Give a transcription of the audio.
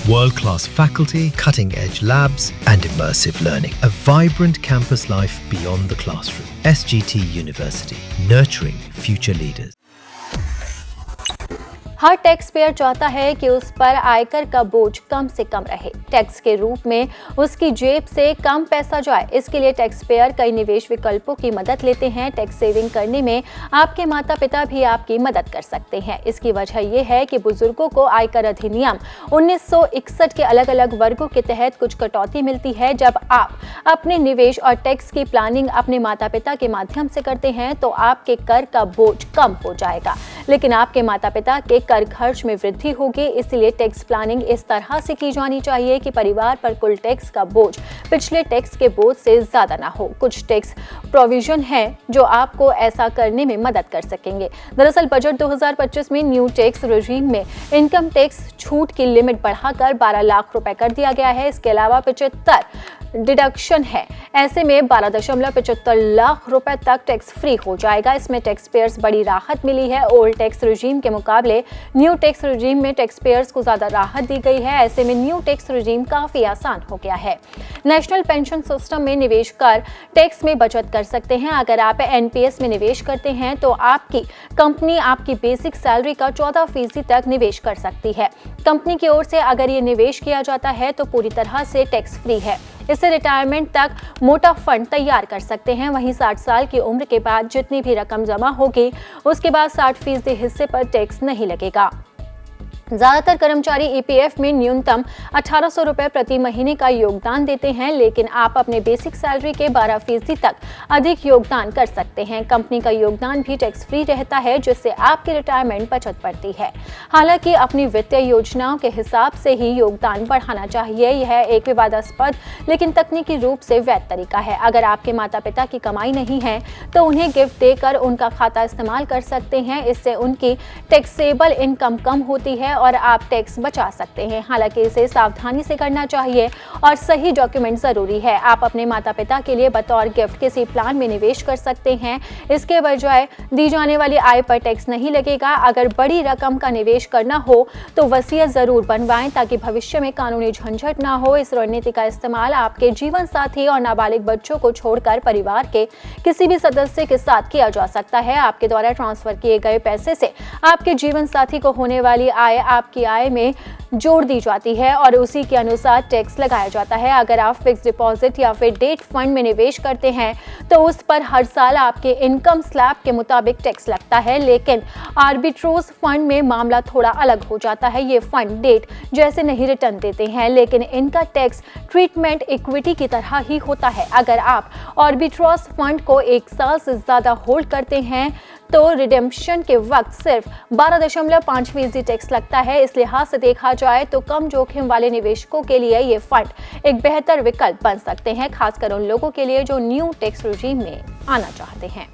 World-class faculty, cutting-edge labs, and immersive learning. A vibrant campus life beyond the classroom. SGT University, nurturing future leaders. Her tax payer चाहता है कि उस पर आयकर का बोझ कम से कम रहे, टैक्स के रूप में उसकी जेब से कम पैसा जाए। इसके लिए टैक्स पेयर कई निवेश विकल्पों की मदद लेते हैं। टैक्स सेविंग करने में आपके माता पिता भी आपकी मदद कर सकते हैं। इसकी वजह यह है कि बुजुर्गों को आयकर अधिनियम 1961 के अलग अलग वर्गों के तहत कुछ कटौती मिलती है। जब आप अपने निवेश और टैक्स की प्लानिंग अपने माता पिता के माध्यम से करते हैं तो आपके कर का बोझ कम हो जाएगा, लेकिन आपके माता पिता के कर खर्च में वृद्धि होगी। इसलिए टैक्स प्लानिंग इस तरह से की जानी चाहिए कि परिवार पर कुल टैक्स का बोझ पिछले टैक्स के बोझ से ज्यादा ना हो। कुछ टैक्स प्रोविजन है जो आपको ऐसा करने में मदद कर सकेंगे। दरअसल बजट 2025 में न्यू टैक्स रेजिम में इनकम टैक्स छूट की लिमिट बढ़ाकर 12 लाख रुपए कर दिया गया है। इसके अलावा 75 डिडक्शन है। ऐसे में 12.75 लाख रुपए तक टैक्स फ्री हो जाएगा। इसमें टैक्स पेयर्स बड़ी राहत मिली है। ओल्ड टैक्स रेजिम के मुकाबले न्यू टैक्स रेजिम में टैक्स पेयर्स को ज्यादा राहत दी गई है। ऐसे में न्यू टैक्स रेजिम काफी आसान हो गया है। नेशनल पेंशन सिस्टम में निवेश कर टैक्स में बचत कर सकते हैं। अगर आप एनपीएस में निवेश करते हैं तो आपकी कंपनी आपकी बेसिक सैलरी का 14% तक निवेश कर सकती है। कंपनी की ओर से अगर ये निवेश किया जाता है तो पूरी तरह से टैक्स फ्री है। इससे रिटायरमेंट तक मोटा फंड तैयार कर सकते हैं। वहीं 60 साल की उम्र के बाद जितनी भी रकम जमा होगी उसके बाद 60% हिस्से पर टैक्स नहीं लगेगा। ज्यादातर कर्मचारी ईपीएफ में न्यूनतम 1800 रुपए प्रति महीने का योगदान देते हैं, लेकिन आप अपने बेसिक सैलरी के 12% तक अधिक योगदान कर सकते हैं। कंपनी का योगदान भी टैक्स फ्री रहता है, जिससे आपकी रिटायरमेंट बचत बढ़ती है। हालांकि अपनी वित्तीय योजनाओं के हिसाब से ही योगदान बढ़ाना चाहिए। यह एक विवादास्पद लेकिन तकनीकी रूप से वैध तरीका है। अगर आपके माता पिता की कमाई नहीं है तो उन्हें गिफ्ट देकर उनका खाता इस्तेमाल कर सकते हैं। इससे उनकी टैक्सेबल इनकम कम होती है और आप टैक्स बचा सकते हैं। हालांकि इसे सावधानी से करना चाहिए और सही डॉक्यूमेंट जरूरी है। आप अपने माता पिता के लिए बतौर गिफ्ट किसी प्लान में निवेश कर सकते हैं। इसके बजाय दी जाने वाली आय पर टैक्स नहीं लगेगा। अगर बड़ी रकम का निवेश करना हो तो वसीयत जरूर बनवाएं ताकि भविष्य में कानूनी झंझट ना हो। इस रणनीति का इस्तेमाल आपके जीवन साथी और नाबालिग बच्चों को छोड़कर परिवार के किसी भी सदस्य के साथ किया जा सकता है। आपके द्वारा ट्रांसफर किए गए पैसे से आपके जीवन साथी को होने वाली आय आपकी आय में जोड़ दी जाती है और उसी के अनुसार टैक्स लगाया जाता है। अगर आप फिक्स डिपॉजिट या फिर डेट फंड में निवेश करते हैं तो उस पर हर साल आपके इनकम स्लैब के मुताबिक टैक्स लगता है, लेकिन आर्बिट्रोज फंड में मामला थोड़ा अलग हो जाता है। ये फंड डेट जैसे नहीं रिटर्न देते हैं, लेकिन इनका टैक्स ट्रीटमेंट इक्विटी की तरह ही होता है। अगर आप आर्बिट्रोज फंड को 1 साल से ज्यादा होल्ड करते हैं तो रिडेम्पशन के वक्त सिर्फ 12.5% टैक्स लगता है। इस लिहाज से देखा जाए तो कम जोखिम वाले निवेशकों के लिए ये फंड एक बेहतर विकल्प बन सकते हैं, खासकर उन लोगों के लिए जो न्यू टैक्स रेजिम में आना चाहते हैं।